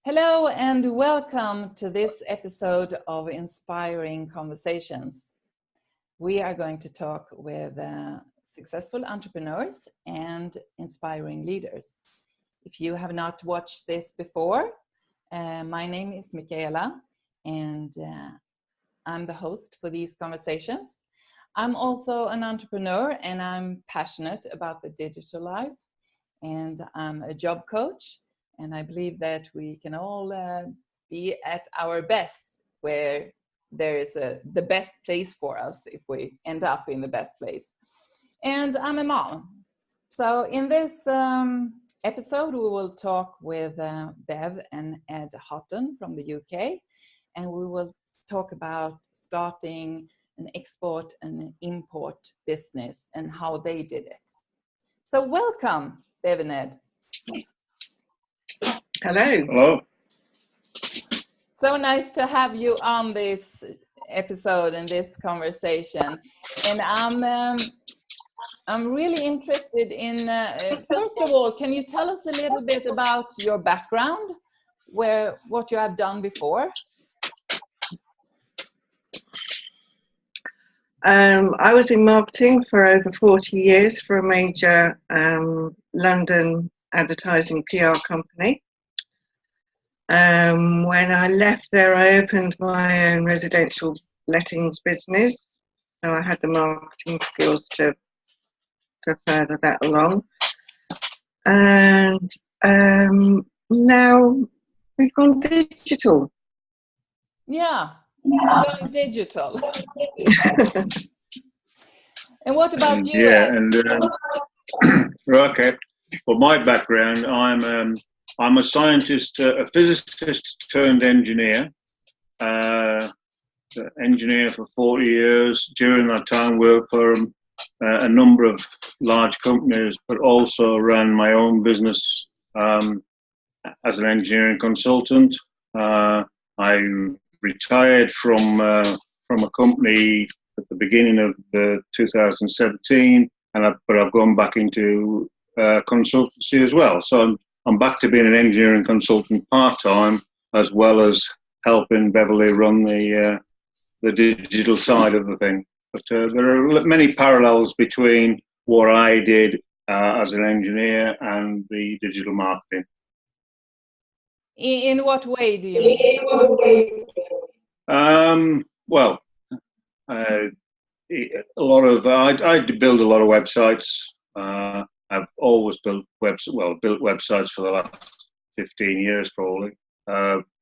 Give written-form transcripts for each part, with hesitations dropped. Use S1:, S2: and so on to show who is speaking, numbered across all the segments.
S1: Hello and welcome to this episode of Inspiring Conversations. We are going to talk with successful entrepreneurs and inspiring leaders. If you have not watched this before, my name is Mikaela and I'm the host for these conversations. I'm also an entrepreneur and I'm passionate about the digital life, and I'm a job coach. And I believe that we can all be at our best where there is the best place for us if we end up in the best place. And I'm a mom. So in this episode, we will talk with Bev and Ed Hutton from the UK. And we will talk about starting an export and import business and how they did it. So welcome, Bev and Ed.
S2: Hello.
S3: Hello.
S1: So nice to have you on this episode and this conversation. And I'm really interested in, first of all, can you tell us a little bit about your background, what you have done before?
S2: I was in marketing for over 40 years for a major London advertising PR company. When I left there, I opened my own residential lettings business. So I had the marketing skills to further that along. And now we've gone digital.
S1: Yeah, going digital. And what about you?
S3: Yeah, and okay. Well, my background, I'm a scientist, a physicist turned engineer. Engineer for 40 years. During that time, worked for a number of large companies, but also ran my own business as an engineering consultant. I retired from a company at the beginning of 2017, but I've gone back into consultancy as well. So I'm back to being an engineering consultant part-time, as well as helping Beverly run the digital side of the thing. But there are many parallels between what I did as an engineer and the digital marketing.
S1: In what way do you mean?
S3: Well, a lot of I build a lot of websites. I've always built websites for the last 15 years probably.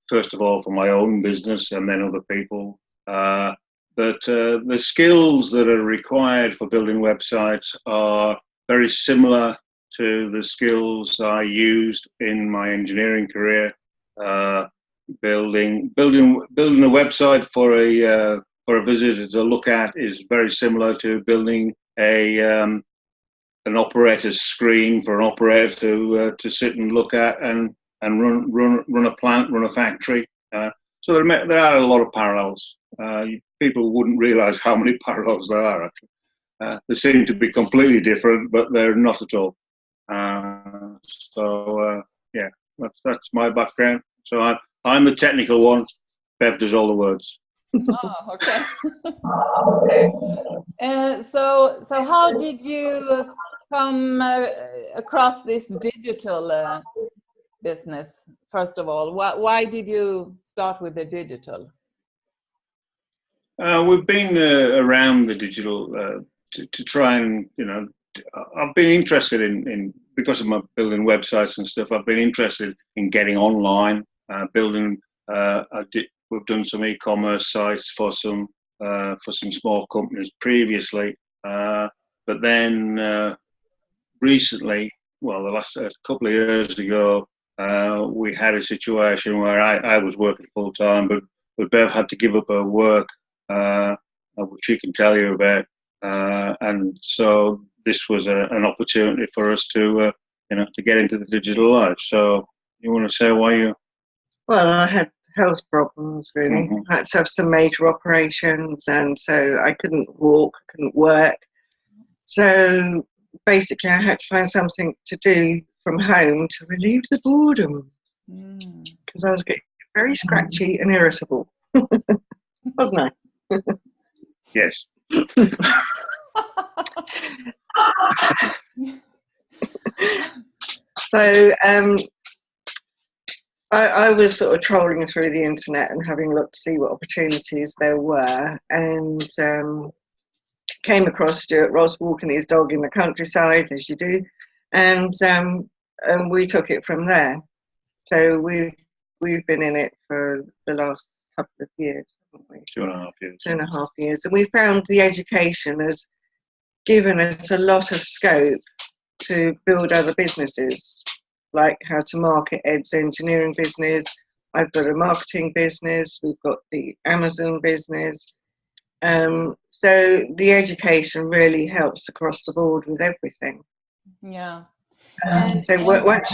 S3: First of all for my own business and then other people. But the skills that are required for building websites are very similar to the skills I used in my engineering career. Building a website for a visitor to look at is very similar to building an operator's screen for an operator to sit and look at and run a plant, run a factory. So there are a lot of parallels. People wouldn't realise how many parallels there are. Actually, they seem to be completely different, but they're not at all. Yeah, that's my background. So I'm the technical one. Bev does all the words.
S1: Oh, okay. Okay. So how did you come across this digital business? First of all, why did you start with the digital?
S3: We've been around the digital to try and, I've been interested in because of my building websites and stuff. I've been interested in getting online, building. We've done some e-commerce sites for some small companies previously, but then recently, well, the last couple of years ago, we had a situation where I was working full time, but Bev had to give up her work, which she can tell you about, and so this was an opportunity for us to get into the digital life. So you want to say why you?
S2: Well, I had health problems, really.
S3: Mm-hmm.
S2: I had to have some major operations, and so I couldn't walk, couldn't work. So basically I had to find something to do from home to relieve the boredom. because I was getting very scratchy and irritable. Wasn't I?
S3: Yes.
S2: So I was sort of trolling through the internet and having a look to see what opportunities there were, and came across Stuart Ross walking his dog in the countryside, as you do, and we took it from there. So we've been in it for the last couple of years, haven't we?
S3: 2.5 years.
S2: 2.5 years, and we found the education has given us a lot of scope to build other businesses, like how to market Ed's engineering business. I've got a marketing business, we've got the Amazon business. So the education really helps across the board with everything.
S1: Yeah.
S2: So once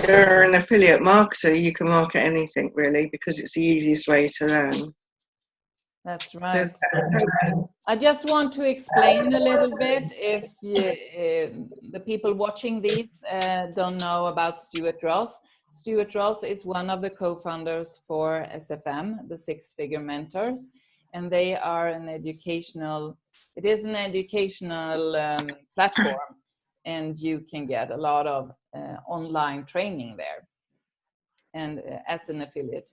S2: you're an affiliate marketer, you can market anything really, because it's the easiest way to learn.
S1: That's right. I just want to explain a little bit, if the people watching these don't know about Stuart Ross. Stuart Ross is one of the co-founders for SFM, the Six Figure Mentors, and they are an educational platform, and you can get a lot of online training there, and as an affiliate.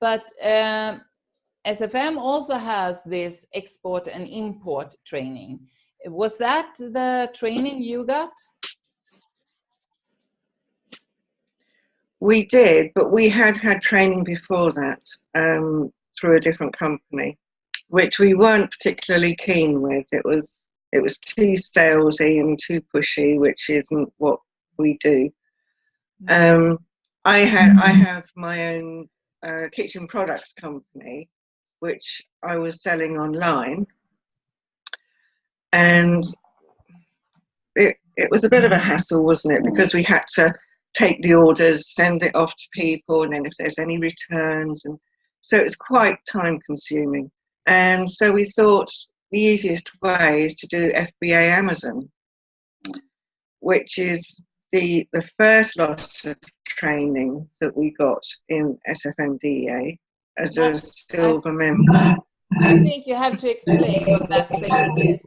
S1: But SFM also has this export and import training. Was that the training you got?
S2: We did, but we had training before that through a different company, which we weren't particularly keen with. It was too salesy and too pushy, which isn't what we do. I have my own kitchen products company, which I was selling online, and it was a bit of a hassle, wasn't it? Because we had to take the orders, send it off to people, and then if there's any returns, and so it's quite time consuming. And so we thought the easiest way is to do FBA Amazon, which is the first lot of training that we got in SFMDEA as a silver member.
S1: I think you have to explain what that training is.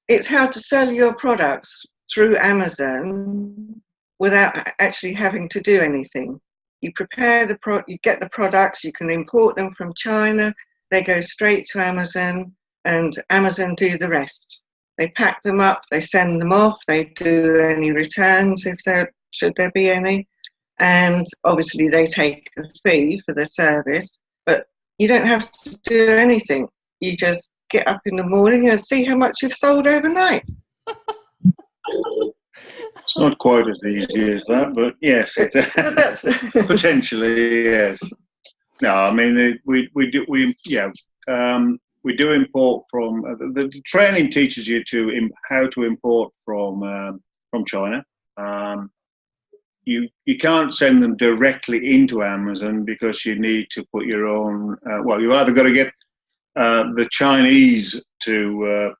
S2: It's how to sell your products through Amazon without actually having to do anything. You prepare you get the products, you can import them from China, they go straight to Amazon, and Amazon do the rest. They pack them up, they send them off, they do any returns should there be any, and obviously they take a fee for the service, but you don't have to do anything. You just get up in the morning and see how much you've sold overnight.
S3: It's not quite as easy as that, but yes, potentially yes. No, I mean we do import from the training teaches you how to import from China. You can't send them directly into Amazon because you need to put your own. You either got to get the Chinese to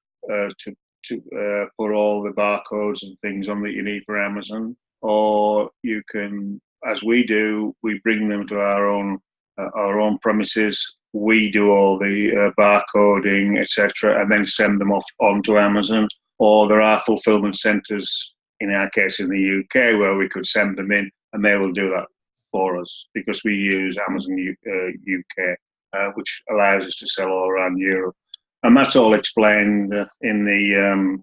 S3: put all the barcodes and things on that you need for Amazon, or you can, as we do, we bring them to our own premises. We do all the barcoding, etc., and then send them off onto Amazon. Or there are fulfillment centres, in our case in the UK, where we could send them in, and they will do that for us because we use Amazon UK, which allows us to sell all around Europe. And that's all explained in the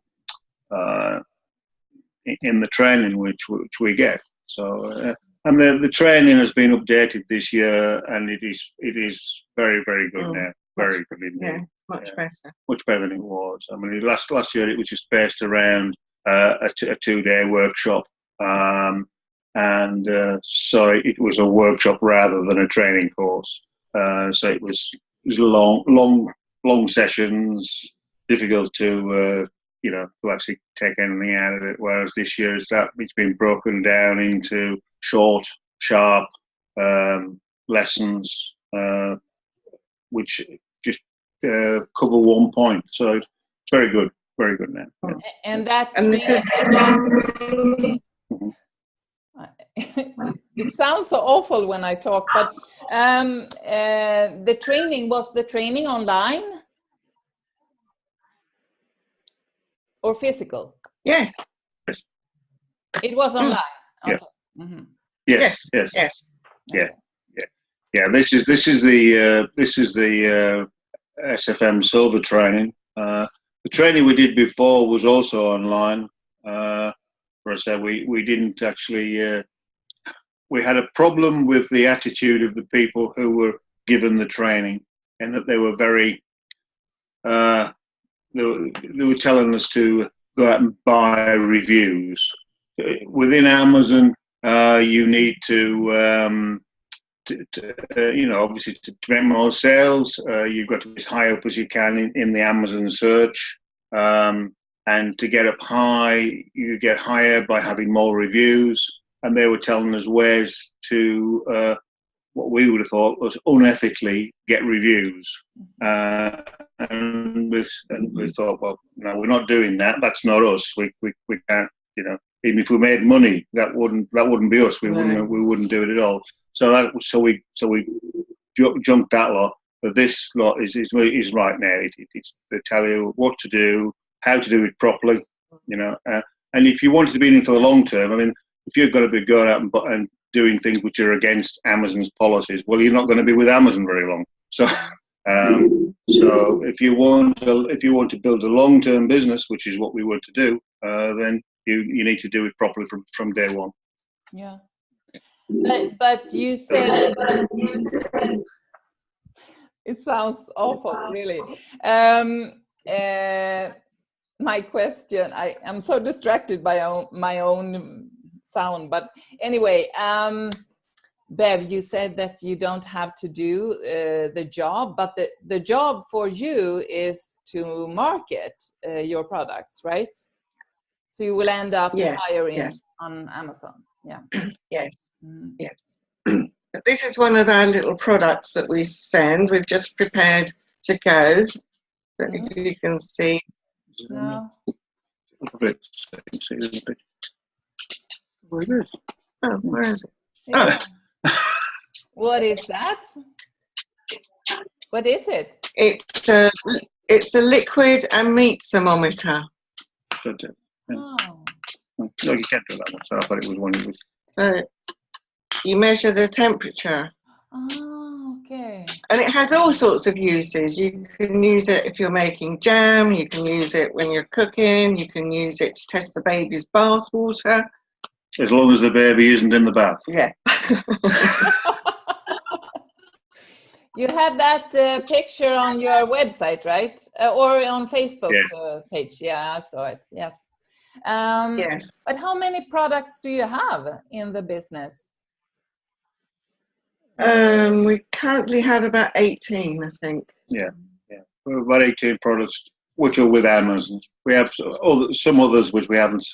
S3: training which we get. So, and the training has been updated this year, and it is very, very good now. Very good indeed.
S2: Yeah, much better.
S3: Much better than it was. I mean, last year it was just based around a 2-day workshop, and so it was a workshop rather than a training course. So it was long sessions, difficult to actually take anything out of it. Whereas this year it's been broken down into short, sharp lessons, which just cover one point. So it's very good now. Yeah.
S1: And that
S2: and this is
S1: it sounds so awful when I talk, but was the training online or physical?
S2: Yes.
S1: It was online.
S3: Yeah.
S1: Okay. Mm-hmm.
S2: Yes.
S3: Yeah. This is the SFM Silver training. The training we did before was also online. For I said, we didn't actually. We had a problem with the attitude of the people who were given the training, and that they were very. They were telling us to go out and buy reviews. Within Amazon, you need to obviously to make more sales, you've got to be as high up as you can in the Amazon search. And to get up high, you get higher by having more reviews. And they were telling us ways to, what we would have thought was unethically get reviews. And we thought, well, no, we're not doing that. That's not us. We can't, even if we made money, that wouldn't be us. We wouldn't do it at all. So we jumped that lot. But this lot is right now. They tell you what to do, how to do it properly, and if you wanted to be in for the long term, I mean, if you've got to be going out and doing things which are against Amazon's policies, well, you're not going to be with Amazon very long. So, so if you want to build a long-term business, which is what we want to do, then you need to do it properly from day one.
S1: Yeah. But you said it sounds awful, really. My question, I'm so distracted by my own sound, but anyway, Bev, you said that you don't have to do the job, but the job for you is to market your products, right? So you will end up hiring on Amazon. Yeah.
S2: Yes. Yes. This is one of our little products that we send. We've just prepared to go. But if you can see.
S1: No.
S2: Where is it?
S1: Yeah. What is that? What is it?
S2: It's a liquid and meat thermometer.
S3: Oh. No, you can't do that one. So I thought it was one.
S2: So you measure the temperature.
S1: Oh, okay.
S2: And it has all sorts of uses. You can use it if you're making jam. You can use it when you're cooking. You can use it to test the baby's bath water.
S3: As long as the baby isn't in the bath.
S2: Yeah.
S1: You had that picture on your website, right? Or on Facebook page. Yeah, I saw it. Yes.
S2: Yes.
S1: But how many products do you have in the business?
S2: We currently have about 18, I think.
S3: Yeah. We're about 18 products which are with Amazon. We have some others which we haven't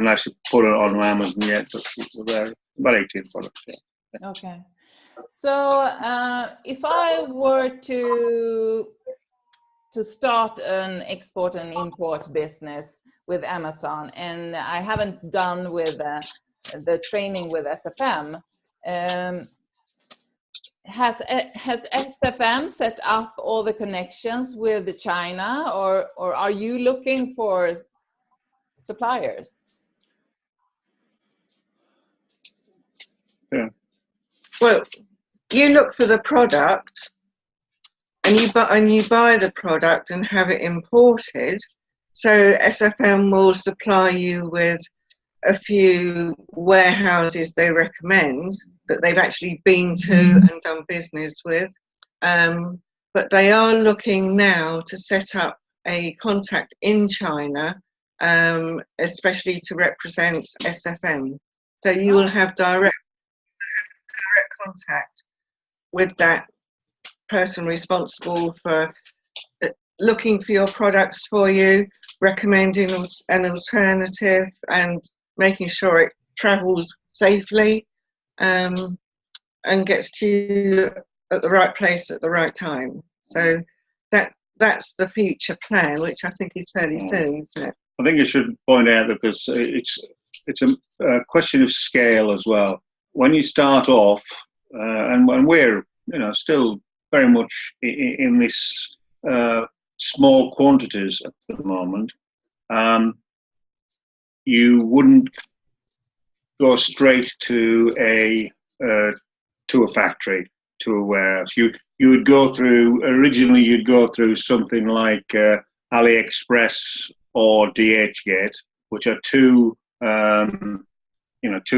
S3: actually put it on Amazon yet, but we're there. About 18 products. Yeah.
S1: Okay. So if I were to start an export and import business with Amazon, and I haven't done with the training with SFM, has SFM set up all the connections with China, or are you looking for suppliers?
S3: Yeah.
S2: Well, you look for the product, and you buy the product and have it imported. So SFM will supply you with a few warehouses they recommend that they've actually been to and done business with. But they are looking now to set up a contact in China, especially to represent SFM. So you will have direct contact with that person responsible for looking for your products for you, recommending an alternative, and making sure it travels safely and gets to you at the right place at the right time. So that's the future plan, which I think is fairly soon, isn't it?
S3: I think I should point out that a question of scale as well. When you start off, and when we're still very much in this small quantities at the moment, you wouldn't go straight to a factory, to a warehouse. You would go through, originally you'd go through something like AliExpress or DHgate, which are two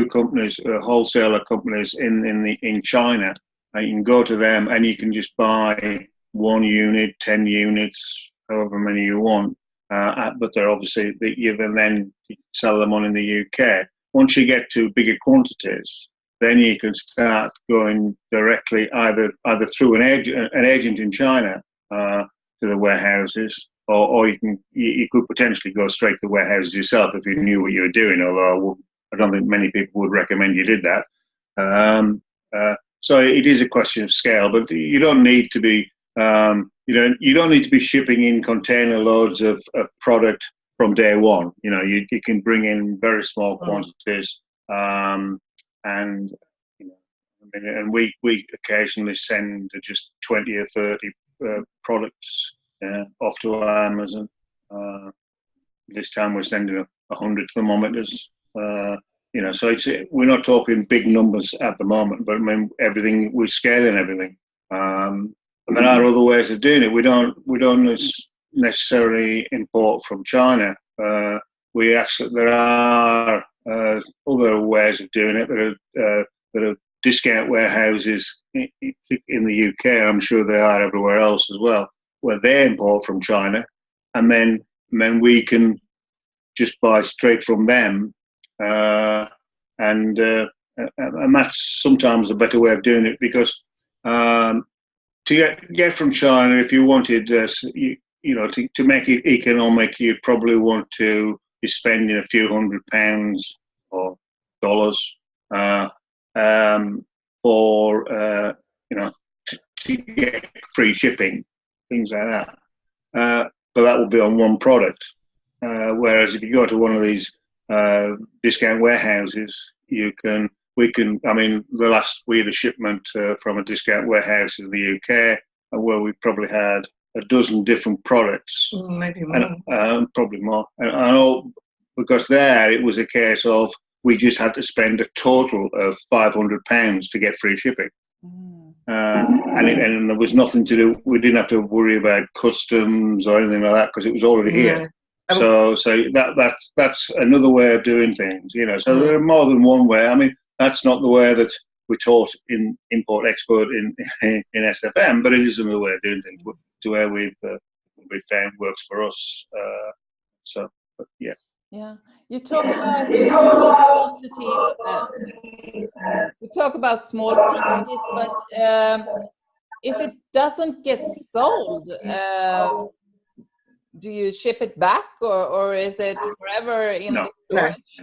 S3: companies, wholesaler companies in China. And you can go to them and you can just buy 1 unit, 10 units, however many you want. But they're obviously, you then sell them on in the UK. Once you get to bigger quantities, then you can start going directly either through an agent in China to the warehouses, or you could potentially go straight to the warehouses yourself if you knew what you were doing. Although I don't think many people would recommend you did that. So it is a question of scale, but you don't need to be you don't need to be shipping in container loads of product from day one. You can bring in very small quantities, and we occasionally send just 20 or 30 products off to Amazon. This time we're sending 100 thermometers. So we're not talking big numbers at the moment, but I mean everything, we're scaling everything. And there are other ways of doing it. We don't necessarily import from China. There are other ways of doing it. There are discount warehouses in the UK. I'm sure they are everywhere else as well, where they import from China, and then we can just buy straight from them. And that's sometimes a better way of doing it, because to get from China, if you wanted, to make it economic, you probably want to be spending a few £100 or dollars for to get free shipping, things like that. But that will be on one product. Whereas if you go to one of these discount warehouses, we had a shipment from a discount warehouse in the UK, where we probably had a dozen different products,
S2: maybe more,
S3: and probably more. And I know, because there it was a case of we just had to spend a total of £500 to get free shipping, and there was nothing to do. We didn't have to worry about customs or anything like that, because it was already here.
S2: Yeah.
S3: So that's another way of doing things, So there are more than one way. I mean, that's not the way that we taught in import-export in SFM, but it is another way of doing things, to where we've found works for us. But yeah.
S1: Yeah, you talk about quantity. We talk about small quantities, but if it doesn't get sold, do you ship it back, or is it forever in the storage?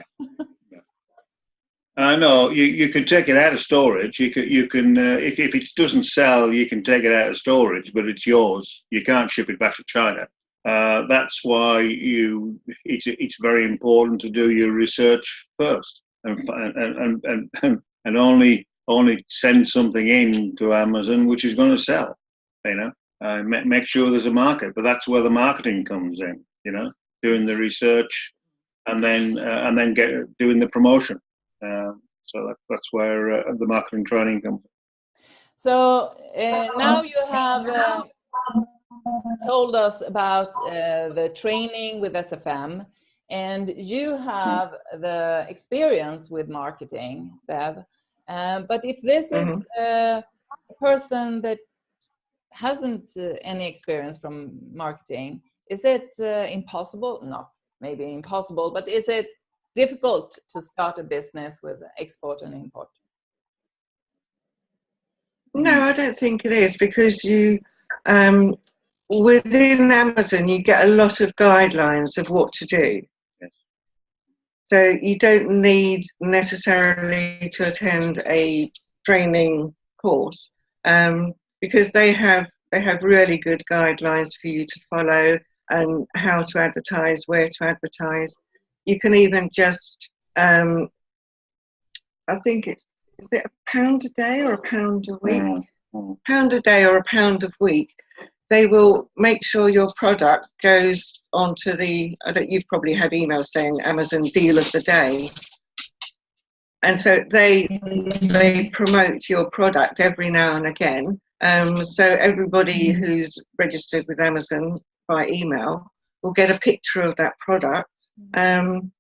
S3: No, you can take it out of storage. You can if it doesn't sell, you can take it out of storage, but it's yours. You can't ship it back to China. That's why it's very important to do your research first, and only send something in to Amazon which is going to sell. Make sure there's a market, but that's where the marketing comes in. Doing the research, and then doing the promotion. So that's where the marketing training comes in.
S1: So now you have told us about the training with SFM, and you have the experience with marketing, Bev. But if this is a person that hasn't any experience from marketing, is it impossible? Not maybe impossible, but is it difficult to start a business with export and import?
S2: No, I don't think it is, because you within Amazon you get a lot of guidelines of what to do.
S3: Yes.
S2: So you don't need necessarily to attend a training course, because they have really good guidelines for you to follow, and how to advertise, where to advertise. You can even just I think is it £1 a day or £1 a week? £1 a day or £1 a week. They will make sure your product goes onto you've probably had emails saying Amazon Deal of the Day. And so they promote your product every now and again. So everybody who's registered with Amazon by email will get a picture of that product. And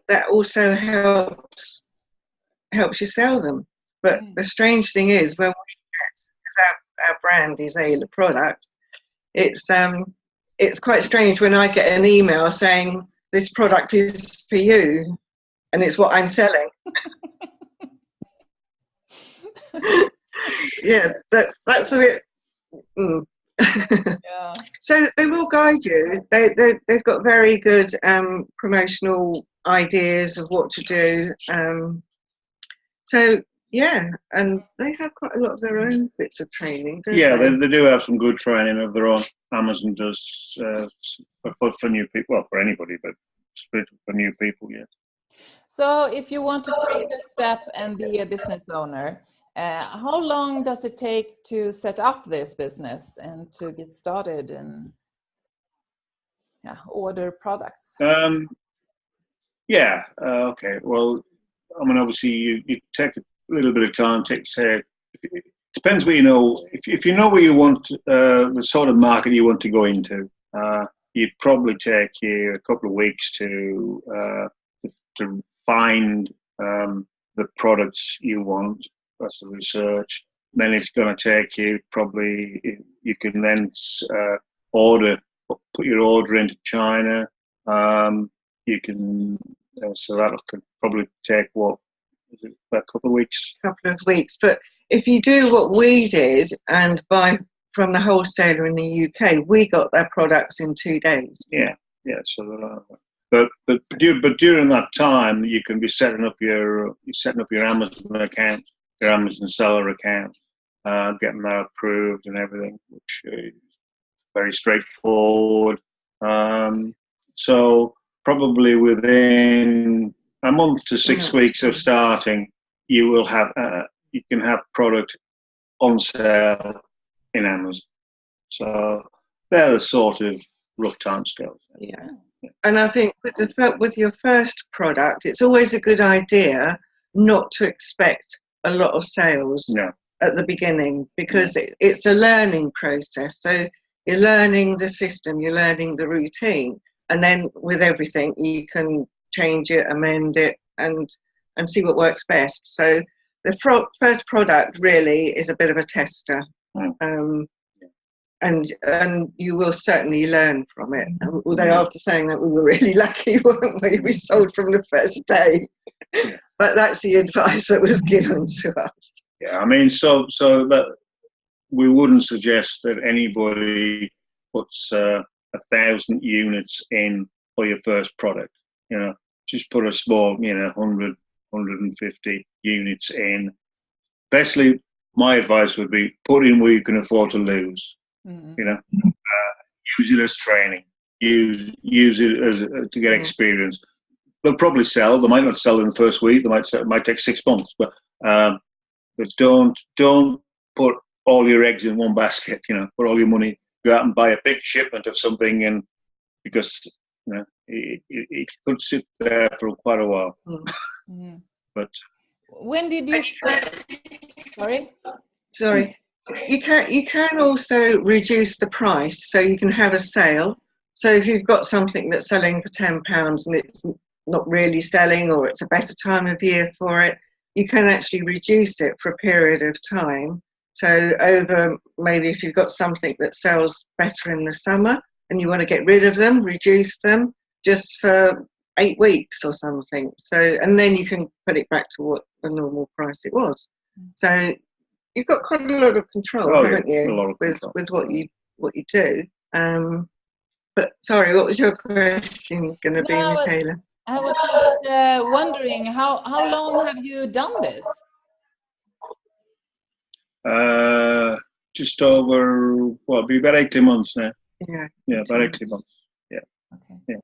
S2: that also helps you sell them. But the strange thing is, when we get, because our brand is a product, it's quite strange when I get an email saying this product is for you, and it's what I'm selling. Yeah, that's a bit.
S1: Yeah.
S2: So they will guide you. They've got very good promotional ideas of what to do. So yeah, and they have quite a lot of their own bits of training, don't they?
S3: They do have some good training of their own. Amazon does for new people, well, for anybody, but split for new people, yes.
S1: So if you want to take a step and be a business owner, how long does it take to set up this business and to get started and order products?
S3: Okay. Well, I mean, obviously, you take a little bit of time. It depends what you know. If you know where you want, the sort of market you want to go into, you'd probably take you a couple of weeks to find the products you want. That's the research. Then it's going to take you probably. You can then put your order into China. You can. So that could probably take a couple of weeks.
S2: But if you do what we did and buy from the wholesaler in the UK, we got their products in 2 days.
S3: Yeah. So, but during that time, you can be setting up your Amazon account, your Amazon seller account, getting that approved and everything, which is very straightforward. So probably within a month to 6 weeks of starting, you will have you can have product on sale in Amazon. So they're the sort of rough timescales.
S2: Yeah. And I think with your first product, it's always a good idea not to expect a lot of sales at the beginning, because it's a learning process. So you're learning the system, you're learning the routine, and then with everything you can change it, amend it, and see what works best. So the first product really is a bit of a tester. And you will certainly learn from it. Although after saying that, we were really lucky, weren't we? We sold from the first day. But that's the advice that was given to us.
S3: Yeah, I mean, so that we wouldn't suggest that anybody puts 1,000 units in for your first product. Just put a small, 100, 150 units in. Basically, my advice would be put in where you can afford to lose. Use it as training. Use it as to get experience. They'll probably sell. They might not sell in the first week. It might take 6 months. But don't put all your eggs in one basket. Put all your money. Go out and buy a big shipment of something, and because it could sit there for quite a while. But
S1: when did you start?
S2: Sorry. You can also reduce the price, so you can have a sale. So if you've got something that's selling for £10 and it's not really selling, or it's a better time of year for it, you can actually reduce it for a period of time. So over, maybe if you've got something that sells better in the summer and you want to get rid of them, reduce them just for 8 weeks or something. So, and then you can put it back to what the normal price it was. So you've got quite a lot of control, haven't you, with what you do. But sorry, what was your question going to be, Mikaela?
S1: I was just wondering, how long have you done this?
S3: Just over, it'll be about 18 months now.
S2: Yeah.
S3: Yeah, about 18 months. Yeah.
S1: Okay.
S3: Yeah.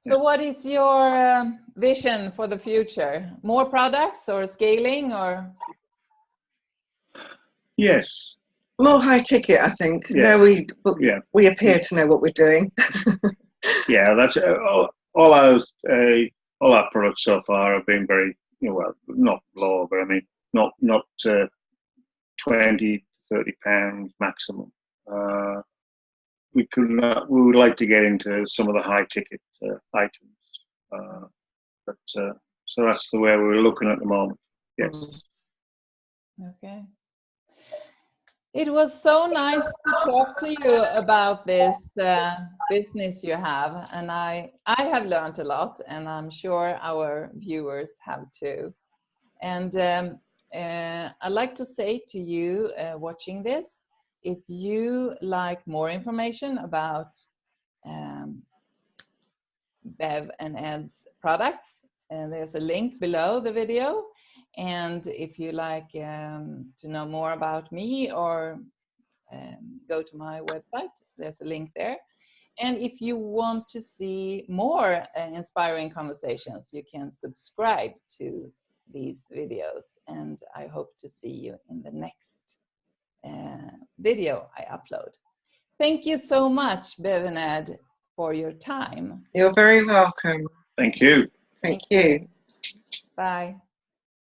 S1: So what is your vision for the future? More products or scaling or?
S3: Yes.
S2: More high ticket, I think.
S3: Yeah.
S2: Now we appear to know what we're doing.
S3: Yeah, that's all our products so far have been very, well, not low, but I mean, not 20, 30 pounds maximum. We would like to get into some of the high ticket items, but so that's the way we're looking at the moment. Yes.
S1: Okay. It was so nice to talk to you about this business you have, and I have learned a lot, and I'm sure our viewers have too. And I'd like to say to you watching this, if you like more information about Bev and Ed's products, there's a link below the video. And if you like to know more about me or go to my website, there's a link there. And if you want to see more inspiring conversations, you can subscribe to these videos. And I hope to see you in the next video I upload. Thank you so much, Bev and Ed, for your time.
S2: You're very welcome.
S3: Thank you.
S2: Thank you.
S1: Bye.